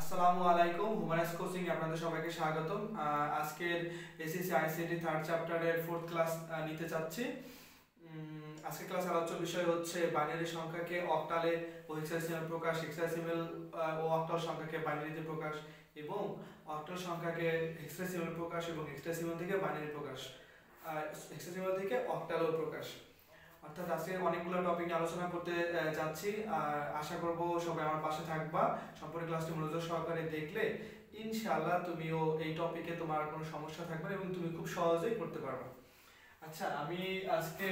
আসসালামু আলাইকুম, হুমায়ুস কোচিং এ আপনাদের সবাইকে স্বাগতম। আজকের এসএসসি আইসিটি থার্ড চ্যাপ্টারের ফোর্থ ক্লাস নিতে চাচ্ছি। আজকের ক্লাস আলোচ্য বিষয় হচ্ছে বাইনারি সংখ্যাকে অক্টালে ও হেক্সাডেসিমাল প্রকাশ, হেক্সাডেসিমাল ও অক্টাল সংখ্যাকে বাইনারিতে প্রকাশ এবং অক্টাল সংখ্যাকে হেক্সাডেসিমাল প্রকাশ এবং হেক্সাডেসিমাল থেকে বাইনারি প্রকাশ, হেক্সাডেসিমাল থেকে অক্টালও প্রকাশ। অর্থাৎ আজকে অনেকগুলো টপিক নিয়ে আলোচনা করতে যাচ্ছি। আর আশা করব সবাই আমার পাশে থাকবা, সম্পূর্ণ ক্লাসটি মনোযোগ সহকারে দেখলে ইনশাআল্লাহ তুমিও এই টপিকে তোমার কোনো সমস্যা থাকবে না এবং তুমি খুব সহজেই করতে পারবে। আচ্ছা, আমি আজকে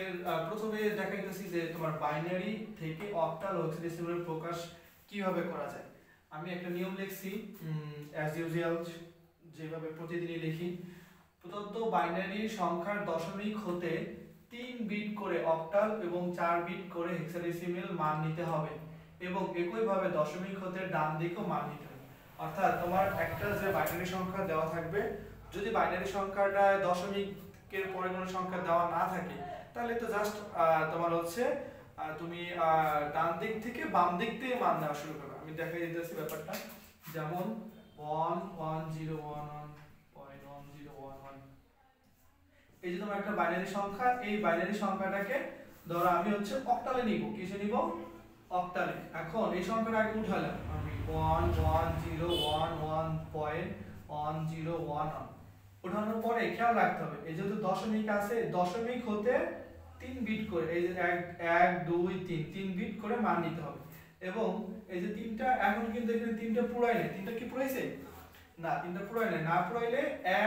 প্রথমে দেখাইতেছি যে তোমার বাইনারি থেকে অক্টাল ও হেক্সাডেসিমাল প্রকাশ কিভাবে করা যায়। আমি একটা নিয়ম লিখছি অ্যাজ ইউজুয়াল, যেভাবে প্রতিদিনই লিখি। প্রদত্ত বাইনারি সংখ্যার দশমিক হতে 3 বিট করে অক্টাল এবং 4 বিট করে হেক্সাডেসিমাল মান নিতে হবে এবং একইভাবে দশমিক হতে ডান দিকেও মান নিতে হবে। অর্থাৎ তোমার একটা যে বাইনারি সংখ্যা দেওয়া থাকবে, যদি বাইনারি সংখ্যাটা দশমিকের পরে কোনো সংখ্যা দেওয়া না থাকে তাহলে তো জাস্ট তোমার হচ্ছে তুমি ডান দিক থেকে বাম দিক থেকে মান নেওয়া শুরু করবে। আমি দেখাই দিতেছি ব্যাপারটা। যেমন 11011.1011, এই যে তোমার একটা বাইনারি সংখ্যা, এই বাইনারি সংখ্যাটাকে ধরো আমি হচ্ছে অক্টালে নিব। কিসে নিব? অক্টালে। এখন এই সংখ্যাটা আগে উঠালাম আমি 11011.1011 উঠানোর পরে খেয়াল রাখতে হবে এই যেহেতু দশমিক আছে, দশমিক হতে 3 বিট করে, এই যে 1 2 3 বিট করে মান নিতে হবে। এবং এই যে তিনটা, এখন কিন্তু এখানে তিনটা পুরাই নেই। তিনটা কি পুরাইছে? না, তিনটা পুরাই নেই। না পুরাইলে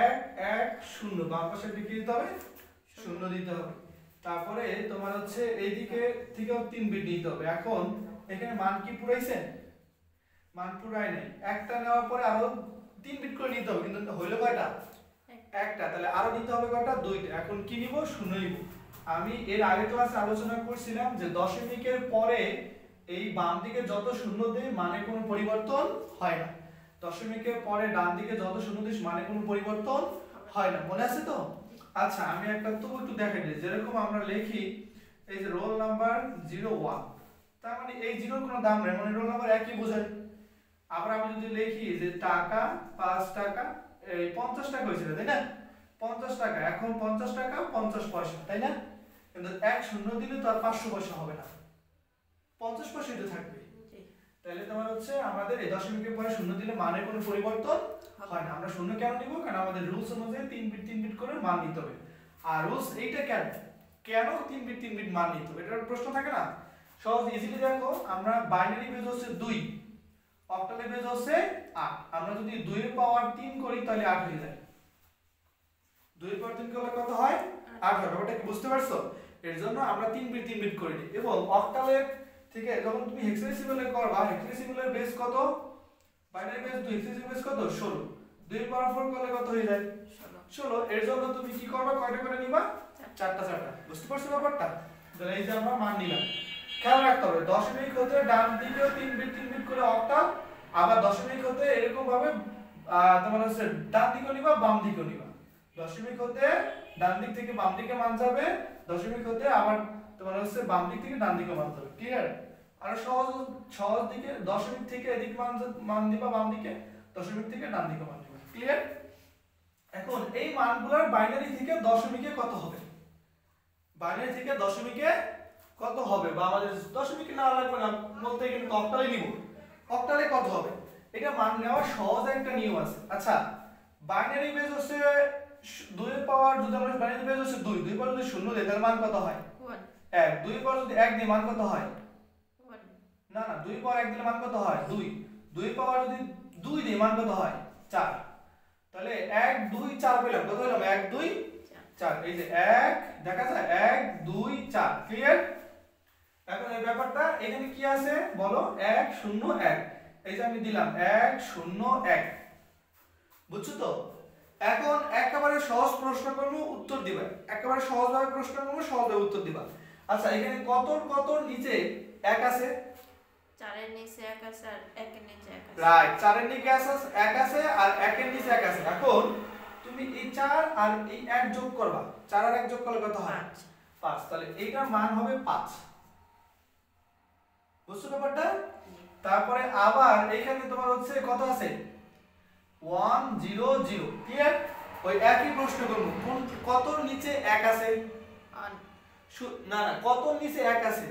1 1 0 বাম পাশে দিকে দিতে হবে, 0 দিতে হবে। তারপরে তোমার হচ্ছে এইদিকে থেকেও 3 বিট নিতে হবে। এখন এখানে মান কি পুরাইছে? মান পুরাই নাই। একটা নেওয়ার পরে আরো 3 বিট করে নিতে হবে, কিন্তু হইলো কয়টা? একটা। তাহলে আরো নিতে হবে কয়টা? দুইটা। এখন কি নিব? 0 নিব। আমি এর আগে ক্লাসে আলোচনা করছিলাম যে দশমিকের পরে এই বাম দিকে যত শূন্য দেই মানে কোনো পরিবর্তন হয় না। দশমিকের পরে ডান দিকে যত শূন্য দিস মানে কোনো পরিবর্তন হয় না। মনে আছে তো? আচ্ছা, আমি একটা তো একটু দেখাই দিই। যেরকম আমরা লিখি এই যে রোল নাম্বার 01, তার মানে এই জিরোর কোনো দাম নেই, মানে রোল নাম্বার একই বোঝায়। আবার আমি যদি লিখি যে টাকা 5 টাকা, এই 50 টাকা হয়েছিল তাই না? 50 টাকা, এখন 50 টাকা 50 পয়সা তাই না? কিন্তু এক শূন্য দিলে তো আর 500 পয়সা হবে না, 50 পয়সাই তো থাকবে। তাহলে তোমার হচ্ছে আমাদের এই দশমিকের পরে শূন্য দিলে মানের কোনো পরিবর্তন হয় না। আমরা শূন্য কেন নিব? কারণ আমাদের রুলস অনুযায়ী 3 বিট করে মান নিতে হবে। আর রুলস এইটা কেন 3 বিট মান নিতে হবে, এটার প্রশ্ন থাকে না? সহজ ইজিলি দেখো, আমরা বাইনারি বেজ হচ্ছে 2, অক্টালে বেজ হচ্ছে 8। আমরা যদি 2 এর পাওয়ার 3 করি তাহলে 8 হয়ে যায়। 2 এর পাওয়ার 3 করলে কত হয়? 8 হয়। ব্যাপারটা কি বুঝতে পারছো? এর জন্য আমরা 3 বিট করে নিই। এবং অক্টালের থেকে যখন তুমি হেক্সাডেসিমালে করবা, হেক্সাডেসিমালের বেস কত? বাইনারি বেস 2, হেক্সাডেসিমাল বেস কত? 16। 2 এর পাওয়ার 4 করলে কত হয়ে যায়? 16। এর জন্য তুমি কি করবা? কয়টা করে নিবা? চারটা। বুঝতে পারছো ব্যাপারটা? তাহলে এই যে আমরা মান নিলাম। খেয়াল রাখতে হবে দশমিক হতে ডান দিকেও 3 বিট করে অক্টাল, আবার দশমিক হতে এরকম ভাবে তোমার হচ্ছে ডান দিকেও নিবা বাম দিকেও নিবা। দশমিক হতে ডান দিক থেকে বাম দিকে মান যাবে, দশমিক হতে আবার তোমার হচ্ছে বাম দিক থেকে ডান দিকে মান যাবে। ক্লিয়ার? আর সহজ দিকে দশমিক থেকে এদিক মান দিবা বাম দিকে, দশমিক থেকে ডান দিকে মান দিবা। ক্লিয়ার? এখন এই মানগুলোর বাইনারি থেকে দশমিকে কত হবে? বাইনারি থেকে দশমিকে কত হবে? বা আমাদের দশমিকে না লাগবে না বলতে কিন্তু অক্টালে নিব। অক্টালে কত হবে? এটা মান নেওয়ার সহজ একটা নিয়ম আছে। আচ্ছা, বাইনারি বেজ হচ্ছে 2 এর পাওয়ার, যদি আমরা বাইনারি বেজ হচ্ছে 2, 2 এর পাওয়ার যদি 0 দেই তাহলে মান কত হয়? 1। 2 এর পাওয়ার যদি 1 দিই মান কত হয়? 1। না, 2 এর পাওয়ার 1 দিলে মান কত হয়? 2। 2 এর পাওয়ার যদি 2 দিই মান কত হয়? 4। তাহলে 1 2 4 পেলাম। কত হলো? 1 2 4। এই যে 1 দেখা যায় 1 2 4। ক্লিয়ার? এখন এই ব্যাপারটা এখানে কি আছে বলো? 1 0 1। এই যে আমি দিলাম 1 0 1। বুঝছো তো? এখন একেবারে সহজ প্রশ্ন করব, উত্তর দিবা। একেবারে সহজভাবে প্রশ্ন করব, সহজভাবে উত্তর দিবা। আচ্ছা, এখানে কত নিচে 1 আছে? 4 এর নিচে 1 আছে আর 1 এর নিচে 1 আছে। রাইট, 4 এর নিচে 1 আছে আর 1 এর নিচে 1 আছে। এখন তুমি এই 4 আর এই 1 যোগ করবা। 4 আর 1 যোগ করলে কত হয়? 5। তাহলে এইটার মান হবে 5। বুঝছো ব্যাপারটা? তারপরে আবার এখানে তোমার হচ্ছে কত আছে 1 0 0 ক্লিয়ার ওই একই প্রশ্ন করব কোন কত নিচে 1 আছে অন না না কত নিচে 1 আছে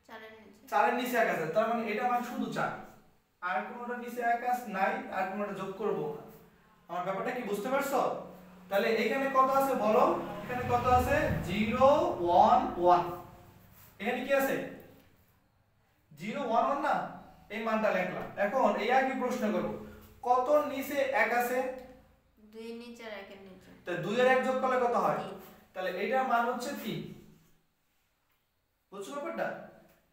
4 এর নিচে 4 এর নিচে 1 আছে তার মানে এটা মানে শুধু 4 আর কোনটা নিচে 1 আছে নাই আর কোনটা যোগ করব না আমার ব্যাপারটা কি বুঝতে পারছো তাহলে এখানে কত আছে বলো এখানে কত আছে 0 1 1 এখানে কি আছে 0 1 1 না এই মানটা লিখলাম এখন এই একই প্রশ্ন করব কত নিচে 1 আছে 2 এর নিচে আর 1 এর নিচে তো 2 এর 1 যোগ করলে কত হয় 3 তাহলে এটার মান হচ্ছে 3 বুঝছো ব্যাপারটা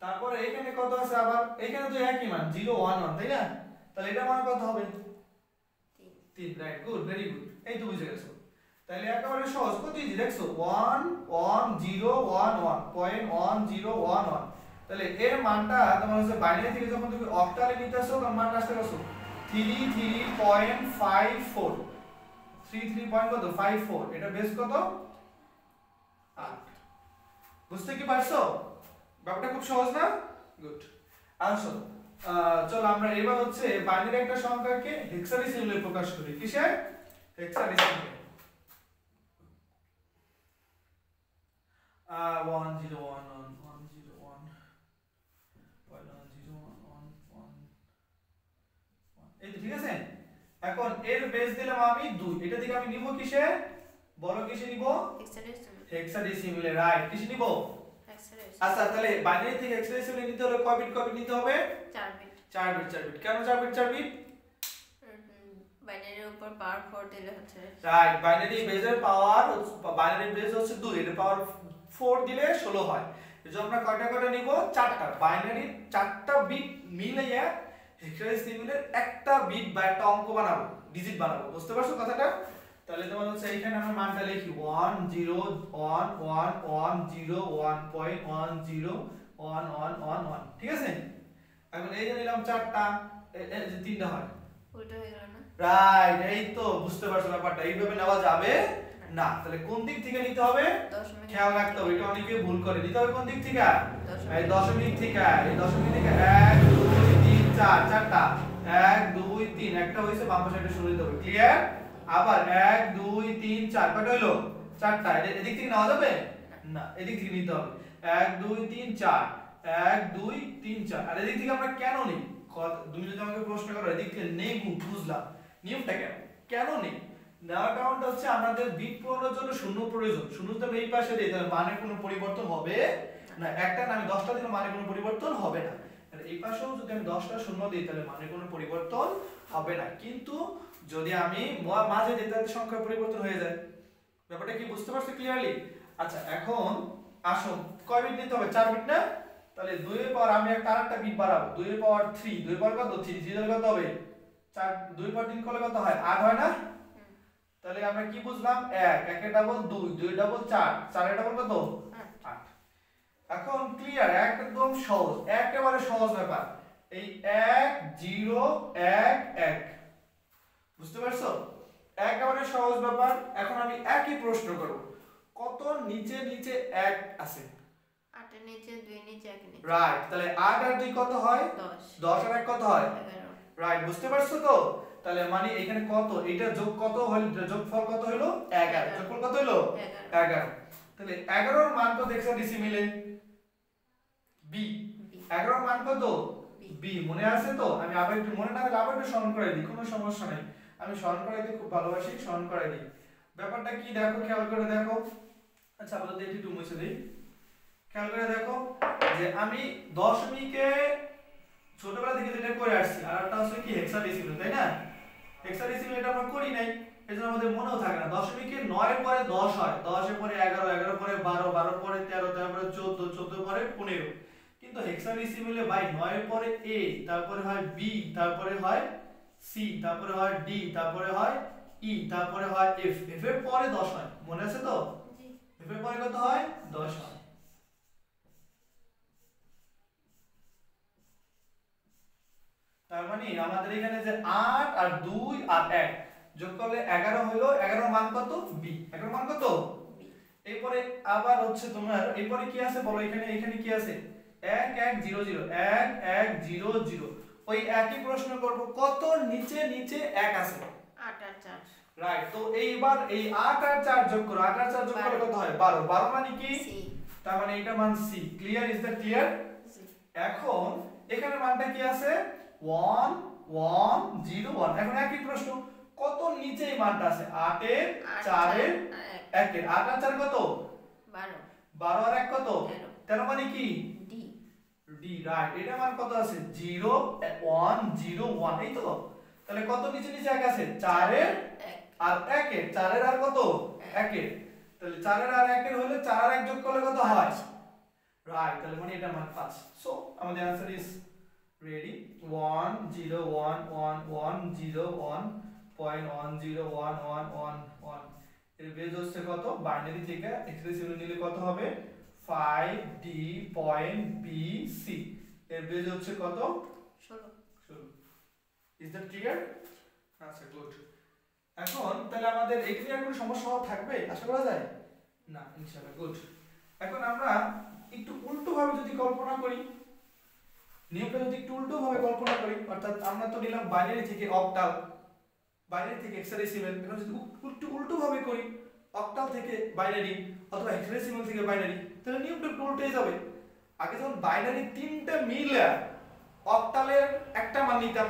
তারপরে এখানে কত আছে আবার এখানে তো একই মান 0 1 1 তাই না তাহলে এটার মান কত হবে 3 রাইট গুড ভেরি গুড এই তো বুঝে গেছো তাহলে একেবারে সহজ কত ইজি দেখছো 1 1 0 1 1 .1011 তাহলে এর মানটা তোমার হচ্ছে বাইনারি থেকে যখন তুমি অক্টালে নিতেছো তখন মানটা আসতে কত 33.54 33 পয়েন্ট কত 54 এটা বেস কত 8 বুঝতে কি পারছো ব্যাপারটা খুব সহজ না গুড আসো চলো আমরা এবার হচ্ছে বাইনারি একটা সংখ্যাকে হেক্সাডেসিমালে প্রকাশ করি কিসে হেক্সাডেসিমালে 1011.1011 এই তো ঠিক আছে এখন এর বেস দিলাম আমি 2 এটা থেকে আমি নিব কিসে বড় কিসে নিব হেক্সাডেসিমালে রাইট কিসে নিব আচ্ছা তাহলে বাইনারি থেকে হেক্সাডেসিমালে নিতে হলে কয় বিট নিতে হবে 4 বিট 4 বিট 4 বিট কেন 4 বিট 4 বিট বাইনারির উপর পাওয়ার 4 দিলে হচ্ছে রাইট বাইনারি বেজের পাওয়ার বাইনারি বেজ হচ্ছে 2 এর পাওয়ার 4 দিলে 16 হয় এজন্য আমরা কয়টা নিব 4টা বাইনারি 4টা বিট মিলিয়ে হেক্সাডেসিমালের একটা বিট বা একটা অঙ্ক বানাবো ডিজিট বানাবো বুঝতে পারছো কথাটা তাহলে তোমার হচ্ছে এখানে আমরা মানটা লিখি 10111011.1011 ঠিক আছে এখন এই যে নিলাম 4টা এই যে 3টা হয় উল্টো হয়ে গেল না রাইট এই তো বুঝতে পারছো ব্যাপারটা এইভাবে নেওয়া যাবে না তাহলে কোন দিক থেকে নিতে হবে খেয়াল রাখতে হবে এটা অনেকে ভুল করে নিতে হবে কোন দিক থেকে এই দশমিক থেকে এই দশমিক থেকে 1 2 3 4 চারটা 1 2 3 একটা হইছে বাম পাশে একটা সরিয়ে দেব ক্লিয়ার আবার 1 2 3 4 কত হলো চারটা এদিক থেকে নেওয়া যাবে না এদিক থেকে নিতে হবে 1 2 3 4 1 2 3 4 আর এদিক থেকে আমরা কেন নেই তুমি যদি আমাকে প্রশ্ন করো এদিক থেকে নেই বুঝলাম নিয়মটা কেন নেই নেওয়ার কারণটা হচ্ছে আমাদের বিট পূরণের জন্য শূন্য প্রয়োজন শূন্য তো এই পাশে দেই তাহলে মানে কোনো পরিবর্তন হবে না একটা না আমি 10টা দিলে মানে কোনো পরিবর্তন হবে না আর এই পাশেও যদি আমি 10টা শূন্য দিই তাহলে মানে কোনো পরিবর্তন হবে না কিন্তু যদি আমি মাঝে দিই তাহলে সংখ্যা পরিবর্তন হয়ে যায় ব্যাপারটা কি বুঝতে পারছো ক্লিয়ারলি আচ্ছা এখন আসো কয় বিট নিতে হবে 4 বিট না তাহলে 2 এর পাওয়ার আমি আরেকটা বিট বাড়াবো 2 এর পাওয়ার 3 2 এর পাওয়ার কত 3 3 এর কত হবে 4 2 পাওয়ার 3 করলে কত হয় 8 হয় না তাহলে আমরা কি বুঝলাম 1 1 এর ডাবল 2 2 এর ডাবল 4 4 এর ডাবল কত 8 এখন ক্লিয়ার একদম সহজ একেবারে সহজ ব্যাপার এই 1 0 1 1 বুঝতে পারছো একেবারে সহজ ব্যাপার এখন আমি একই প্রশ্ন করব কত নিচে 1 আছে 8 এর নিচে 2 এর নিচে 1 এর নিচে রাইট তাহলে 8 আর 2 কত হয় 10 আর 1 কত হয় 11 রাইট বুঝতে পারছো তো তাহলে মানে এখানে কত এটা যোগ কত হলো যোগফল কত হলো 11 যোগফল কত হলো 11 তাহলে 11 এর মান কত হেক্সাডেসিমালে b 11 এর মান কত b মনে আছে তো আমি আবার একটু মনে না থাকলে আবার একটু স্মরণ করাই দিই কোনো সমস্যা নাই আমি স্মরণ করাই দিই খুব ভালোবাসি স্মরণ করাই দিই ব্যাপারটা কি দেখো খেয়াল করে দেখো আচ্ছা আপাতত একটু মুছে দেই খেয়াল করে দেখো যে আমি দশমিকে ছোটবেলা থেকে যেটা করে আসছি আর একটা হচ্ছে কি হেক্সাডেসিমাল তাই না হেক্সাডেসিমাল এটা আমরা করি নাই এজন্য আমাদের মনেও থাকে না দশমিকে 9 এর পরে 10 হয় 10 এর পরে 11 11 এর পরে 12 12 এর পরে 13 13 এর পরে 14 14 এর পরে 15 কিন্তু হেক্সাডেসিমালে ভাই 9 এর পরে a তারপরে হয় b তারপরে হয় c তারপরে হয় d তারপরে হয় e তারপরে হয় f f এর পরে 10 হয় মনে আছে তো জি f এর পরে কত হয় 10 হয় তার মানে আমাদের এখানে যে 8 আর 2 আর 1 যোগ করলে 11 হলো 11 মান কত b 11 মান কত এরপরে আবার হচ্ছে তোমার এরপরে কি আছে বলো এখানে কি আছে 1 1 0 0 1 1 0 0 ওই একই প্রশ্ন করব কত নিচে নিচে 1 আছে 8 আর 4 রাইট তো এইবার এই 8 আর 4 যোগ করো 8 আর 4 যোগ করলে কত হয় 12 12 মানে কি সি তার মানে এটা মান সি ক্লিয়ার ইজ দ্যাট ক্লিয়ার জি এখন এখানে মানটা কি আছে 1 1 0 1 এখন একই প্রশ্ন কত নিচে এই মানটা আছে 8 এর 4 এর 1 এর 8 আর 4 কত 12 12 আর 1 কত 13 13 মানে কি ডি ডি রাইট এটা মান কত আছে 0 1 0 1 এই তো তাহলে কত নিচে নিচে 1 আছে 4 এর 1 আর 1 এর 4 এর আর কত 1 এর তাহলে 4 এর আর 1 এর হলে 4 আর 1 যোগ করলে কত হয় রাইট তাহলে মানে এটা মান 5 সো আমাদের आंसर ইজ রেডি 1 0 1 1 1 0 1.101111 এর বেজ হচ্ছে কত বাইনারি থেকে এক্সপ্রেসিভ নিলে কত হবে 5d.bc এর বেজ হচ্ছে কত 16 ইজ দ্যাট ক্লিয়ার আচ্ছা গুড এখন তাহলে আমাদের এখানে আর কোনো সমস্যা থাকবে আশা করা যায় না ইনশাআল্লাহ গুড এখন আমরা একটু উল্টো ভাবে যদি কল্পনা করি নিয়মটা যদি একটু উল্টো ভাবে কল্পনা করি অর্থাৎ আমরা তো নিলাম বাইনারি থেকে অক্টাল বাইনারি থেকে হেক্সাডেসিমাল এখন যদি একটু উল্টো ভাবে করি অক্টাল থেকে বাইনারি অথবা হেক্সাডেসিমাল থেকে বাইনারি তাহলে নিয়মটা একটু উল্টে যাবে আগে যখন বাইনারি তিনটা মিলে অক্টালের একটা মান নিতাম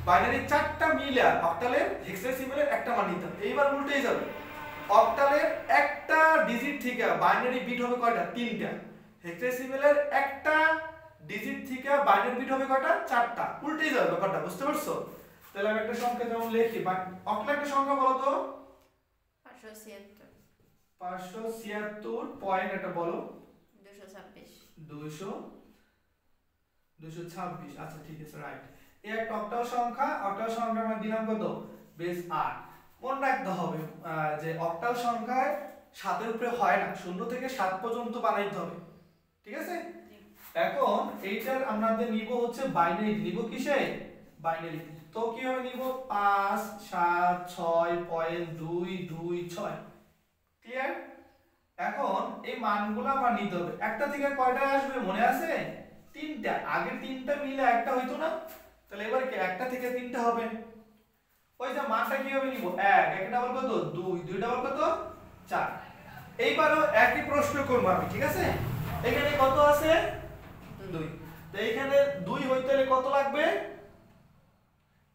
বাইনারি চারটা মিলে অক্টালের হেক্সাডেসিমালের একটা মান নিতাম এইবার উল্টেই যাবে অক্টালের একটা ডিজিট থেকে বাইনারি বিট হবে কয়টা তিনটা হেক্সাডেসিমালের একটা ডিজিট থেকে বাইনারি বিট হবে কয়টা চারটা উল্টেই যাবে ব্যাপারটা বুঝতে পারছো তাহলে আমি একটা সংখ্যা যেমন লিখি অক্টাল একটা সংখ্যা বলো তো 576 পয়েন্ট এটা বলো 226 আচ্ছা ঠিক আছে রাইট এই একটা অক্টাল সংখ্যা আমরা দিলাম কত বেস 8 মনে রাখতে হবে যে অক্টাল সংখ্যায় 7 এর উপরে হয় না 0 থেকে 7 পর্যন্ত বানাইতে হবে ঠিক আছে এখন এইটার আমাদের নিব হচ্ছে বাইনারি নিব কিসে বাইনারি তো কিভাবে নিব 5 7 6.226 ক্লিয়ার এখন এই মানগুলো আমার নিতে হবে একটা থেকে কয়টা আসবে মনে আছে তিনটা আগের তিনটা মিলে একটা হইতো না তাহলে এবার কি একটা থেকে তিনটা হবে ওই যে মানটা কিভাবে নিব 1 1 ডাবল কত 2 2 ডাবল কত 4 এইবারও একই প্রশ্ন করব আমি ঠিক আছে এখানে কত আছে 2 তো এখানে 2 হইতে হলে কত লাগবে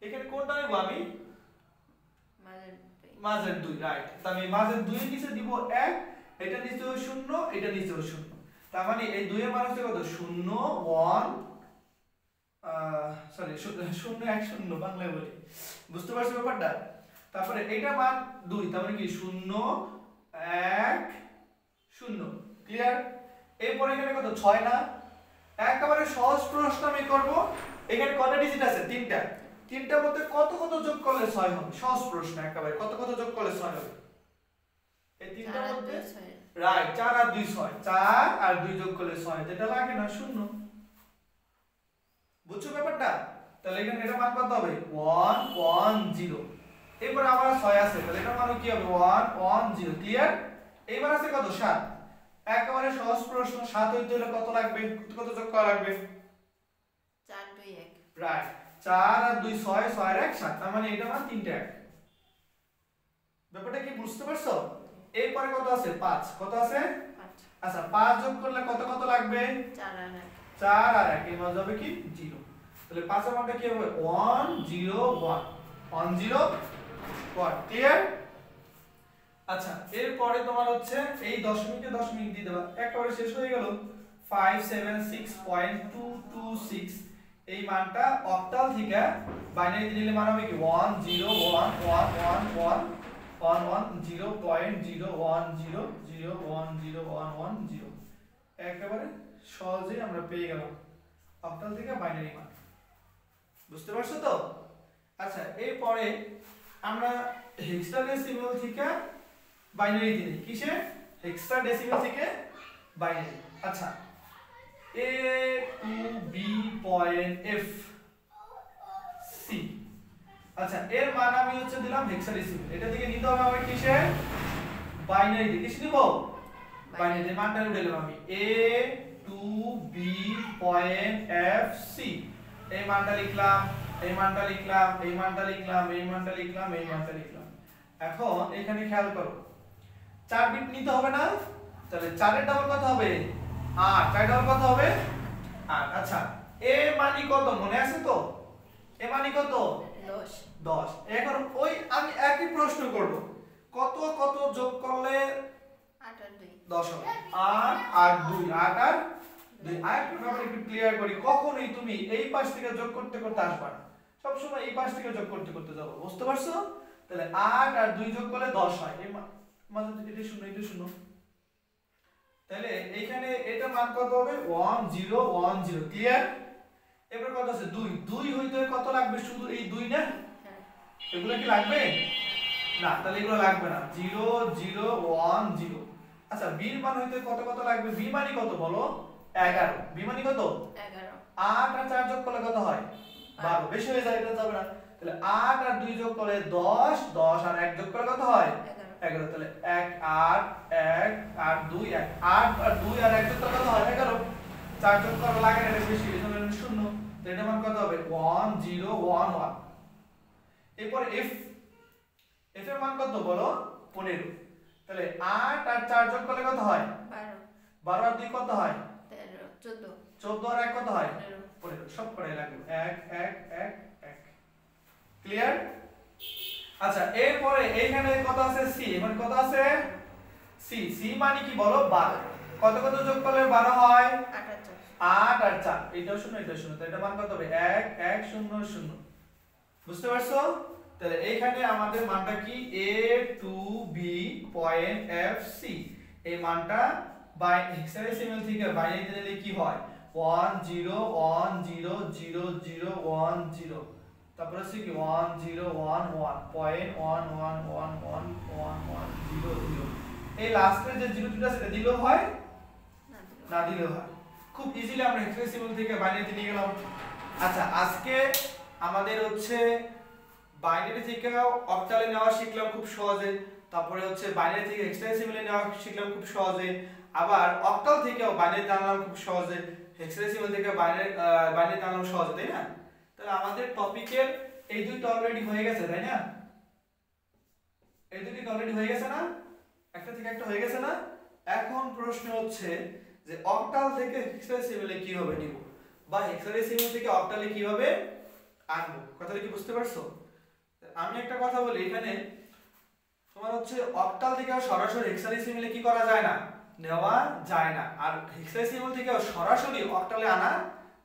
এখানে কোনটা নেব আমি মাঝের 2 রাইট তাহলে আমি মাঝের 2 এর নিচে দিব 1 এটা নিচে 0 এটা নিচে 0 তার মানে এই 2 এর মান হচ্ছে কত 0 1 সরি 0 1 0 বাংলায় বলি বুঝতে পারছো ব্যাপারটা তারপরে এটা মান 2 তার মানে কি 0 1 0 ক্লিয়ার এরপর এখানে কত 6 না একেবারে সহজ প্রশ্ন আমি করব এখানে কয়টা ডিজিট আছে তিনটার মধ্যে কত কত যোগ করলে 6 হবে সহজ প্রশ্ন একেবারে কত কত যোগ করলে 6 হবে এই তিনটার মধ্যে রাইট 4 আর 2 6 4 আর 2 যোগ করলে 6 যেটা লাগে না 0 বুঝছো ব্যাপারটা তাহলে এখানে এটা মান কত হবে 1 1 0 এরপর আবার 6 আছে তাহলে এটা মান কি হবে 1 1 0 ক্লিয়ার এবার আছে কত 7 একেবারে সহজ প্রশ্ন 7 হইতে হলে কত লাগবে কত যোগ করা লাগবে 4 2 1 রাইট 4 আর 2 6 6 আর 1 7 তার মানে এটা মান 3টা 1 ব্যাপারটা কি বুঝতে পারছো এরপরে কত আছে 5 কত আছে 5 আচ্ছা 5 যোগ করলে কত কত লাগবে 4 আর 1 এর মান হবে কি 0 তাহলে 5 এর মানটা কি হবে 1 0 1 1 0 1 ক্লিয়ার আচ্ছা এরপরে তোমার হচ্ছে এই দশমিকে দশমিক দিয়ে দেবা একেবারে শেষ হয়ে গেল 576.226 এই মানটা অক্টাল থেকে বাইনারি নিলে মান হবে কি 101111110.010010010 একেবারে সহজেই আমরা পেয়ে গেলাম অক্টাল থেকে বাইনারি মান বুঝতে পারছো তো আচ্ছা এরপরে আমরা হেক্সাডেসিমাল থেকে বাইনারি দিই কিসে হেক্সাডেসিমাল থেকে বাইনারি আচ্ছা a to b point f c আচ্ছা এর মান আমি হচ্ছে দিলাম হেক্সাডেসিমাল এটা থেকে নিতে হবে আমাকে কিসে বাইনারি দিই কিসে নিব বাইনারি মানটা উঠে দিলাম আমি a to b point f c এই মানটা লিখলাম, এই মানটা লিখলাম, এই মানটা লিখলাম, এই মানটা লিখলাম, এই মানটা লিখলাম। এখন এখানে খেয়াল করো 4 বিট নিতে হবে না, তাহলে 4 এর ডাবল কত হবে 8, 4 ডাবল কত হবে 8। আচ্ছা এ মানি কত মনে আছে তো, এ মানি কত 10 10। এখন ওই আমি একই প্রশ্ন করব, কত কত যোগ করলে 8 আর 2 10 হবে 8 আর 2, 8 আর 2। আরেকটু ব্যাপার একটু ক্লিয়ার করি, কখনোই তুমি এই পাশ থেকে যোগ করতে করতে আসবা না, সব সময় এই পাশ থেকে যোগ করতে করতে যাবো, বুঝতে পারছো? তাহলে 8 আর 2 যোগ করলে 10 হয়, এই মানে এটা শূন্য এটা শূন্য, তাহলে এইখানে এটা মান কত হবে 1 0 1 0। ক্লিয়ার? এবার কত আছে 2, 2 হইতে কত লাগবে শুধু এই 2 না, হ্যাঁ এগুলো কি লাগবে না, তাহলে এগুলো লাগবে না 0 0 1 0। আচ্ছা বি এর মান হইতে কত কত লাগবে, বি মানি কত বলো 11, বি মানি কত 11 8 আর 4 যোগ করলে কত হয় 12, বেশি হয়ে যায় এটা যাবে না, তাহলে 8 আর 2 যোগ করলে 10, 10 আর 1 যোগ করলে কত হয় 11, তাহলে 1 8 1 আর 2 1, 8 আর 2 আর 1 যোগ করলে কত হয় 11, 4 যোগ করা লাগে না, এটা বেশি, এজন্য এটা শূন্য, তো এটা মান কত হবে 1 0 1 1। এরপর এফ এর মান কত বলো 15, তাহলে 8 আর 4 যোগ করলে কত হয় 12 12 আর 2 কত হয় 13 14 14 আর 1 কত হয় 15 15, সব করে লাগবে 1 1 1 1। ক্লিয়ার? আচ্ছা এরপরে এইখানে কত আছে সি, এখানে কত আছে সি, সি মানে কি বলো 12, কত কত যোগ করলে 12 হয় 8 আর 4 8 আর 4, এটাও শূন্য এটাও শূন্য, তো এটা মান কত হবে 1 1 0 0। বুঝতে পারছো? তাহলে এইখানে আমাদের মানটা কি a to b point f c, এই মানটা বাই হেক্সাডেসিমাল থেকে বাইনারি দিলে কি হয় 1 0 1 0 0 0 1 0, তারপর আছে কি 1 0 1 1 পয়েন্ট 1 1 1 1 1 1 0 0। এই লাস্টের যে 0 2টা সেটা দিলেও হয় না দিলেও হয়, খুব ইজিলি আমরা হেক্সাডেসিমাল থেকে বাইনারিতে নিয়ে গেলাম। আচ্ছা আজকে আমাদের হচ্ছে বাইনারি থেকে অক্টালে নেওয়া শিখলাম খুব সহজে, তারপরে হচ্ছে বাইনারি থেকে হেক্সাডেসিমালে নেওয়া শিখলাম খুব সহজে, আবার অক্টাল থেকেও বাইনারি আনলাম খুব সহজে, হেক্সাডেসিমাল থেকে বাইনারি আনলাম সহজে, তাই না? তাহলে আমাদের টপিকের এই দুইটা অলরেডি হয়ে গেছে, তাই না? এই দুটি অলরেডি হয়ে গেছে না, একটা থেকে একটা হয়ে গেছে না। এখন প্রশ্ন হচ্ছে যে অক্টাল থেকে হেক্সাডেসিমালে কিভাবে নিব, বা হেক্সাডেসিমাল থেকে অক্টালে কিভাবে আনবো, কথাটা কি বুঝতে পারছো? আমি একটা কথা বলি, এখানে তোমার হচ্ছে অক্টাল থেকে সরাসরি হেক্সাডেসিমালে কি করা যায় না, নেওয়া যায় না, আর হেক্সাডেসিমাল থেকে সরাসরি অক্টালে আনা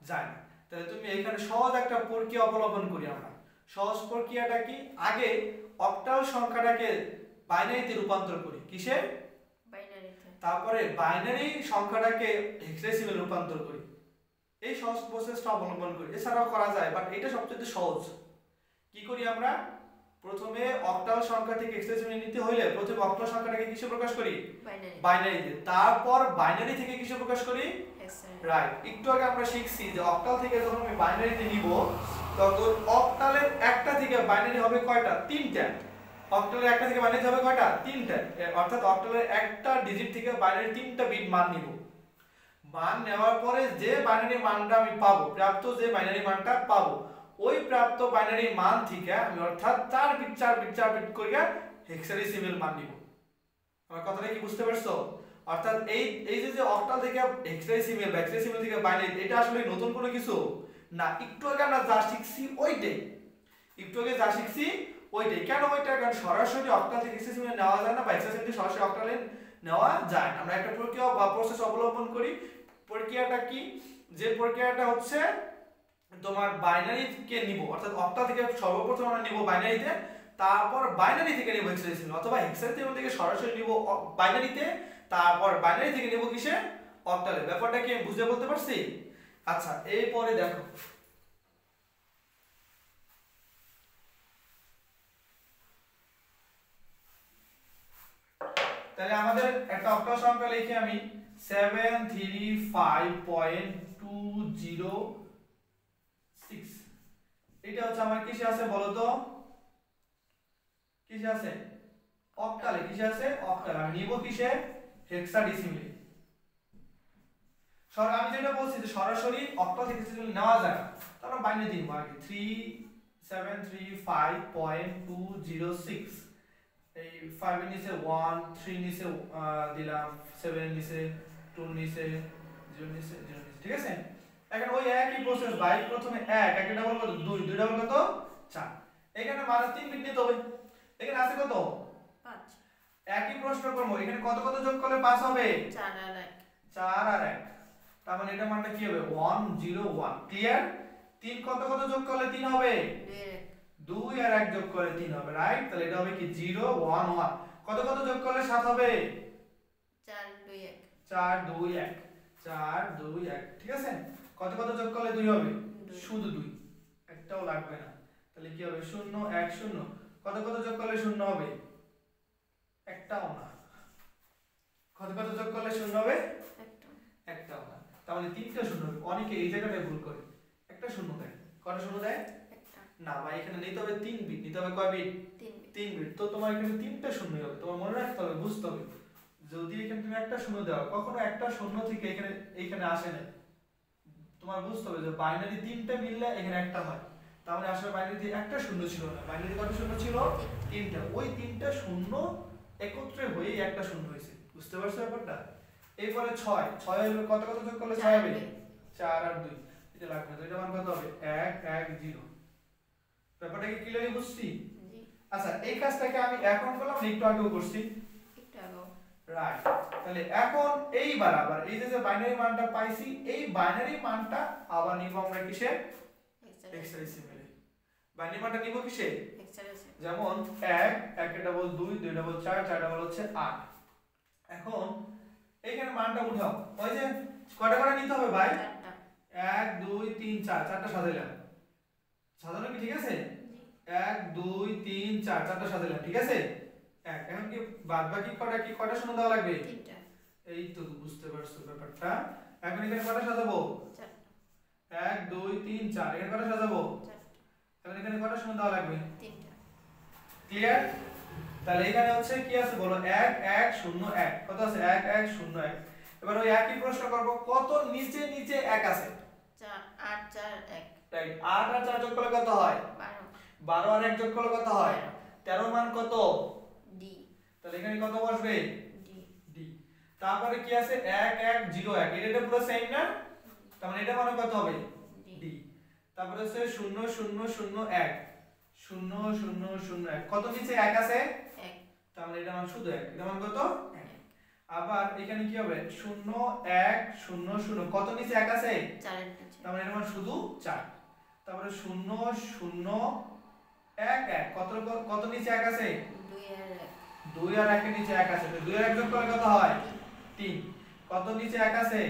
যায় না। তাহলে তুমি এখানে সহজ একটা প্রক্রিয়া অবলম্বন করি আমরা। সহজ প্রক্রিয়াটা কি, আগে অক্টাল সংখ্যাটাকে বাইনারিতে রূপান্তর করি, কিসে বাইনারিতে, তারপরে বাইনারি সংখ্যাটাকে হেক্সাডেসিমালে রূপান্তর করি, এই সহজ প্রসেসটা অবলম্বন করি। এছাড়াও করা যায়, বাট এটা সবচেয়ে সহজ। কি করি আমরা, প্রথমে অক্টাল সংখ্যা থেকে হেক্সাডেসিমালে নিতে হলে প্রথমে অক্টাল সংখ্যাটাকে কিসে প্রকাশ করি বাইনারিতে, তারপর বাইনারি থেকে কিসে প্রকাশ করি রাইট। একটু আগে আমরা শিখছি যে অক্টাল থেকে যখন আমি বাইনারিতে নিব তখন অক্টালের একটা থেকে বাইনারি হবে কয়টা, তিনটা। অক্টালের একটা থেকে বাইনারি হবে কয়টা, তিনটা, অর্থাৎ অক্টালের একটা ডিজিট থেকে বাইনারি তিনটা বিট মান নিব। মান নেওয়ার পরে যে বাইনারি মানটা আমি পাবো, প্রাপ্ত যে বাইনারি মানটা পাবো, ওই প্রাপ্ত বাইনারি মান থেকে আমি অর্থাৎ 4 বিট 4 বিট 4 বিট করিয়া হেক্সাডেসিমাল মান নিব। আমার কথাটা কি বুঝতে পারছো? অর্থাৎ এই যে অক্টাল থেকে হেক্সাডেসিমাল, হেক্সাডেসিমাল থেকে বাইনারি, এটা আসলে নতুন কোনো কিছু না, একটু আগে আমরা যা শিখছি ওইটাই, একটু আগে যা শিখছি ওইটাই। কেন ওইটা, কারণ সরাসরি অক্টাল থেকে হেক্সাডেসিমাল নেওয়া যায় না, বা হেক্সাডেসিমাল থেকে সরাসরি অক্টালে নেওয়া যায় না। আমরা একটা প্রক্রিয়া বা প্রসেস অবলম্বন করি। প্রক্রিয়াটা কি, যে প্রক্রিয়াটা হচ্ছে তোমার বাইনারিকে নিব, অর্থাৎ অক্টাল থেকে সর্বপ্রথম আমরা নিব বাইনারিতে, তারপর বাইনারি থেকে নিব হেক্সাডেসিমাল, অথবা হেক্সাডেসিমাল থেকে সরাসরি নিব বাইনারিতে, তারপর বাইনারি থেকে নিব কিসে, অক্টালে। ব্যাপারটা কি বুঝতে বলতে পারছি? আচ্ছা এরপরে দেখো, তাহলে আমাদের একটা অক্টাল সংখ্যা লিখে আমি 735.206, এটা হচ্ছে আমার কিসে আছে বলো তো, কিসে আছে, অক্টালে। কিসে আছে, অক্টালে। আমি নিব কিসে, হেক্সাডেসিমালে। আমি যেটা বলছি যে সরাসরি অক্টাল থেকে হেক্সাডেসিমাল নেওয়া যায় না, তাহলে বাইনারি দিব আগে 3735.206, এই 5 এর নিচে 1, 3 এর নিচে দিলাম, 7 এর নিচে 2 এর নিচে 0 এর নিচে 0 এর নিচে, ঠিক আছে। এখন ওই একই প্রসেস ভাই, প্রথমে 1 1 ডাবল কত 2 2 ডাবল কত 4, এখানে মানে 3 বিট নিতে হবে। এখানে আছে কত 5, একই প্রশ্ন করব, এখানে কত কত যোগ করলে 5 হবে 4 আর 1, 4 আর 1, তার মানে এটা মানটা কি হবে 1 0 1, ক্লিয়ার। 3 কত কত যোগ করলে 3 হবে 2 আর 1 যোগ করলে 3 হবে, রাইট। তাহলে এটা হবে কি 0 1 1, কত কত যোগ করলে 7 হবে 4 2 1, 4 2 1, 4 2 1, ঠিক আছে। কত কত যোগ করলে 2 হবে, শুধু 2, একটাও লাগবে না। তাহলে কি হবে 0 1 0, কত কত যোগ করলে 0 হবে, একটাও না। কত কত যোগ করলে 0 হবে, একটাও না। তার মানে 3টা 0 হবে। অনেকে এই জায়গাটায় ভুল করে, একটা 0 দেয়। কয়টা 0 দেয়, না ভাই, এখানে নিতে হবে 3 বিট, নিতে হবে কয় বিট, 3 বিট। তো তোমার এখানে 3টা 0 হবে, তোমার মনে রাখতে হবে, বুঝতে হবে। যদি এখানে তুমি একটা 0 দাও, কখনো একটা 0 থেকে এখানে আসে না, তোমার বুঝতে হবে যে বাইনারি 3টা মিললে এখানে একটা হয়। তার মানে আসলে বাইনারিতে একটা 0 ছিল না, বাইনারি কত 0 ছিল, 3টা। ওই 3টা 0 একত্রে হয়ে একটা 0 হয়েছে, বুঝতে পারছো ব্যাপারটা। এরপরে 6 6 হলো, কত কত যোগ করলে 6 হবে, 4 আর 2, এটা লাগবে না। তো এটা মান কত হবে 1 1 0। ব্যাপারটা কি ক্লিয়ারলি বুঝছি? আচ্ছা, এই কাজটাকে আমি এখন করলাম, একটু আগেও করছি, রাইট। তাহলে এখন এইবার আবার এই যে বাইনারি মানটা পাইছি, এই বাইনারি মানটা আবার নিব আমরা কিসে, হেক্সাডেসিমালে। বাইনারি মানটা নিব কিসে, যেমন 1 1 ডাবল 2 2 ডাবল 4 4 ডাবল হচ্ছে 8। এখন এইখানে মানটা উঠাও, ওই যে কয়টা করে নিতে হবে ভাই, 1 2 3 4, চারটা সাজাইলাম, সাজানো কি ঠিক আছে, 1 2 3 4, চারটা সাজাইলাম, ঠিক আছে। এখন কি বাদ বাকি কয়টা শূন্য দেওয়া লাগবে, 3টা। এই তো বুঝতে পারছো ব্যাপারটা। এখন এখানে কয়টা সাজাবো, 1 2 3 4, এখানে কয়টা সাজাবো, এখন এখানে কয়টা শূন্য দেওয়া লাগবে, 3টা। ক্লিয়ার। তাহলে এখানে হচ্ছে কি আছে বলো, 1 1 0 1, কত আছে 1 1 0 1। এবার ওই একই প্রশ্ন করব, কত নিচে নিচে 1 আছে, 4 8 4 1, রাইট। 8 আর 4 যোগ করলে কত হয়, 12 12 আর 1 যোগ করলে কত হয়, 13 মান কত, D, তাহলে এখানে কত বসবে, D, d। তারপরে কি আছে 1 1 0 1, এটা পুরো সেম না, তার মানে এটা মানে কত হবে, d। তারপরে আছে 0 0 0 1 0 0 0 1, কত নিচে 1 আছে, 1, তার মানে এটা মান শুধু 1, এটা মান কত 1। আবার এখানে কি হবে 0 1 0 0, কত নিচে 1 আছে, 4 এর নিচে, তার মানে এটা মান শুধু 4। তারপরে 0 0 1 1, কত নিচে 1 আছে, 2 আর 1, 2 আর 1 এর নিচে 1 আছে, তো 2 আর 1 যোগ করলে কত হয়, 3। কত নিচে 1 আছে,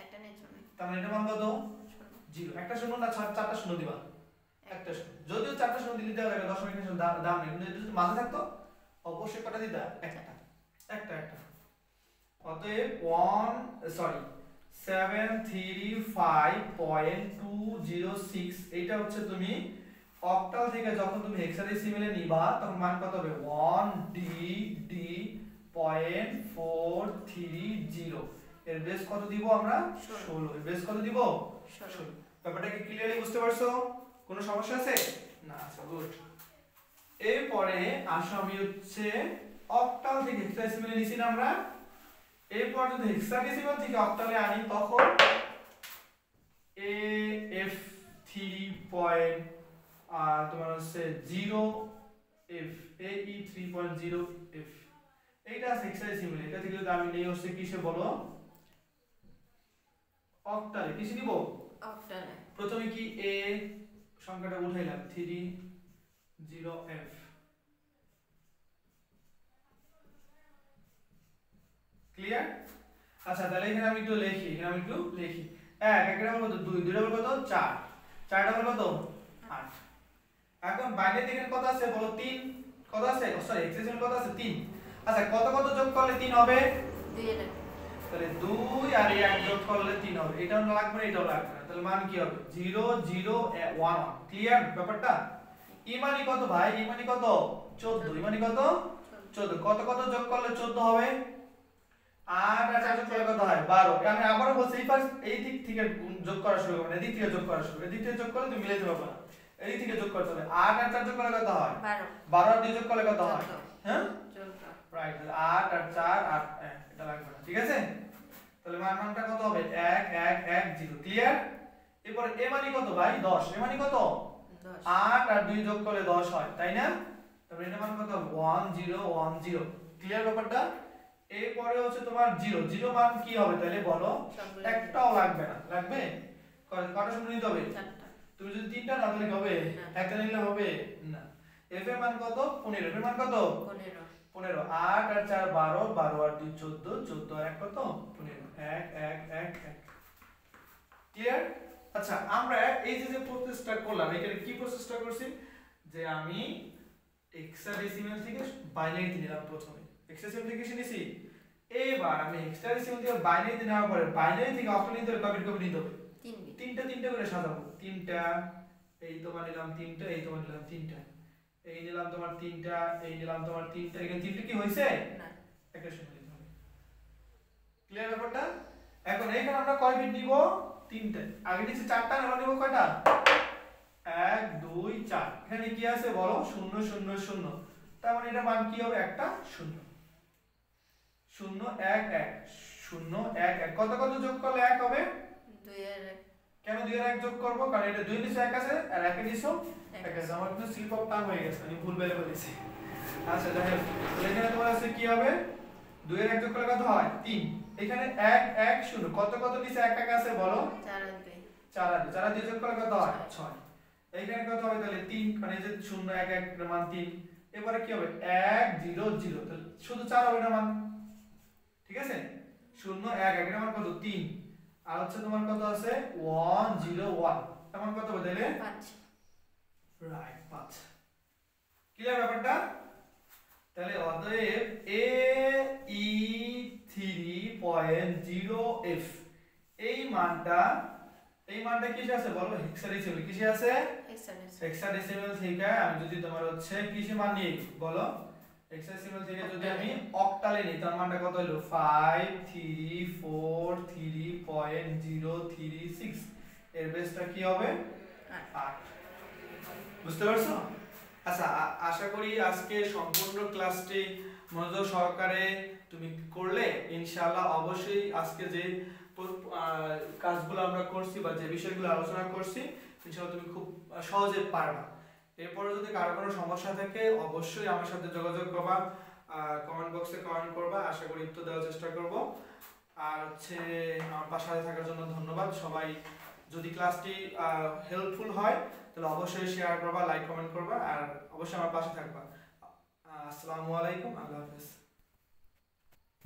একটা নিচে নেই, তার মানে এটা মান কত, 0। একটা শূন্য না, চারটা শূন্য দিবা, একটা শূন্য। যদিও চারটা শূন্য দিলে দেওয়া লাগে, দশমিক এর দাম নেই, কিন্তু যদি মাঝে থাকতো অবশ্যই কটা দিতা, একটা একটা একটা। অতএব 735.206, এটা হচ্ছে তুমি অক্টাল থেকে যখন তুমি হেক্সাডেসিমালে নিবা, তখন মান কত হবে 1D.430। এর বেস কত দিব আমরা, 16। এর বেস কত দিব, 16। ব্যাপারটা কি ক্লিয়ারলি বুঝতে পারছো, কোনো সমস্যা আছে না, আচ্ছা গুড। এরপরে আসো আমি হচ্ছে অক্টাল থেকে হেক্সাডেসিমালে নিছি না আমরা, এরপর যদি হেক্সাডেসিমাল থেকে অক্টালে আনি, তখন তোমার হচ্ছে 0F, AE 3.0F, এইটা আছে হেক্সাডেসিমালে। এটা থেকে যদি আমি নেই হচ্ছে কিসে বলো, অক্টালে। কিসে নিব, অক্টালে। প্রথমে কি a সংখ্যাটা উঠাইলাম 30F, ক্লিয়ার। আচ্ছা, তাহলে এখানে আমি একটু লিখি, 1 1 ডাবল কত 2 2 ডাবল কত 4 4 ডাবল কত 8। এখন বাইরে দেখেন কত আছে বলো, 3 কত আছে, সরি হেক্সাডেসিমাল কত আছে 3। আচ্ছা, কত কত যোগ করলে 3 হবে, 2 এর 1, তাহলে 2 আর 1 যোগ করলে 3 হবে, এটাও লাগবে না এটাও লাগবে না, তাহলে মান কি হবে 0 0 1 1। ক্লিয়ার ব্যাপারটা। ইমানি কত ভাই, ইমানি কত 14, ইমানি কত 14, কত কত যোগ করলে 14 হবে, 8 আর 4 যোগ করলে কত হয় 12 আমি আবারো বলছি এই দিক থেকে যোগ করা শুরু করব এদিক থেকে যোগ করা শুরু এদিক থেকে যোগ করলে তুমি মিলাইতে পারবে না এদিক থেকে যোগ করতে হবে 8 আর 4 যোগ করলে কত হয় 12 আর 2 যোগ করলে কত হয় হ্যাঁ রাইট 8 আর 4 8 এটা লাগবে না ঠিক আছে তাহলে মানটা কত হবে 1 1 1 0 ক্লিয়ার এরপর এ মানে কত ভাই 10 এ মানে কত 8 আর 2 যোগ করলে 10 হয় তাই না তাহলে এটা মান কত 1 0 1 0 ক্লিয়ার ব্যাপারটা এরপরে হচ্ছে তোমার 0 0 মান কি হবে তাহলে বলো একটাও লাগবে না লাগবে কয়টা শূন্য নিতে হবে তুমি যদি তিনটা না তাহলে হবে একটা নিলে হবে না f এর মান কত 15 f এর মান কত 15 8 আর 4 12 12 আর 2 14 14 আর 1 কত 15 1 1 1 1 ক্লিয়ার আচ্ছা আমরা এই যে প্রসেসটা করলাম এখানে কি প্রসেসটা করছি যে আমি হেক্সাডেসিমাল থেকে বাইনারিতে নিলাম প্রথমে হেক্সাডেসিমাল থেকে নিছি এবার আমি হেক্সাডেসিমাল থেকে বাইনারিতে নেওয়ার পরে বাইনারি থেকে অক্টাল নিতে হবে কপি নিতে হবে তিনটা করে সাজাবো তিনটা এই তোমার নিলাম তিনটা এই তোমার নিলাম তিনটা এই নিলাম তোমার তিনটা এই নিলাম তোমার তিনটা এখানে তিনটা কি হইছে না একটা সময় নিতে হবে ক্লিয়ার ব্যাপারটা এখন এইখানে আমরা কয় বিট নিব তিনটা আগে নিচে চারটা আমরা নিব কয়টা 1 2 4 এখানে কি আছে বলো 0 0 0 তার মানে এটা মান কি হবে একটা 0 0 1 1 0 1 1 কত কত যোগ করলে 1 হবে 2 এর 1 কেন 2 এর 1 যোগ করব কারণ এটা 2 এর নিচে 1 আছে আর 1 এর নিচেও 1 আছে আমার কিন্তু স্লিপ অফ টাং হয়ে গেছে আমি ভুল বলে বলেছি আচ্ছা যাই হোক এখানে তোমার আছে কি হবে 2 এর 1 যোগ করলে কত হয় 3 এখানে 1 1 0 কত কত নিচে 1 1 আছে বলো 4 আর 2 4 আর 2 যোগ করলে কত হয় 6 এইখানে কত হবে তাহলে 3 মানে যে 0 1 1 এর মান 3 এবারে কি হবে 1 0 0 তাহলে শুধু 4 হবে না মান ঠিক আছে 0 1 1 এর মান কত 3 আর হচ্ছে তোমার কত আছে 1 0 1 এর মান কত হবে তাহলে 5 রাইট 5 ক্লিয়ার ব্যাপারটা তাহলে অতএব AE3.0F এই মানটা কিসে আছে বলো হেক্সাডেসিমাল কিসে আছে হেক্সাডেসিমাল থেকে আমি যদি তোমার হচ্ছে কিসে মান নিই বলো হেক্সাডেসিমাল থেকে যদি আমি অক্টালে নিই তার মানটা কত হলো 5343036 এর বেসটা কি হবে 8 বুঝতে পারছো আচ্ছা আশা করি আজকে সম্পূর্ণ ক্লাসটি মনোযোগ সহকারে তুমি করলে ইনশাআল্লাহ অবশ্যই আজকে যে কাজগুলো আমরা করছি বা যে বিষয়গুলো আলোচনা করছি ইনশাআল্লাহ তুমি খুব সহজে পারবা এরপরে যদি কারো কোনো সমস্যা থাকে অবশ্যই আমার সাথে যোগাযোগ করবা কমেন্ট বক্সে কমেন্ট করবা আশা করি উত্তর দেওয়ার চেষ্টা করব আর হচ্ছে আমার পাশে থাকার জন্য ধন্যবাদ সবাই যদি ক্লাসটি হেল্পফুল হয় তাহলে অবশ্যই শেয়ার করবা লাইক কমেন্ট করবা আর অবশ্যই আমার পাশে থাকবা আসসালামু আলাইকুম আল্লাহ হাফেজ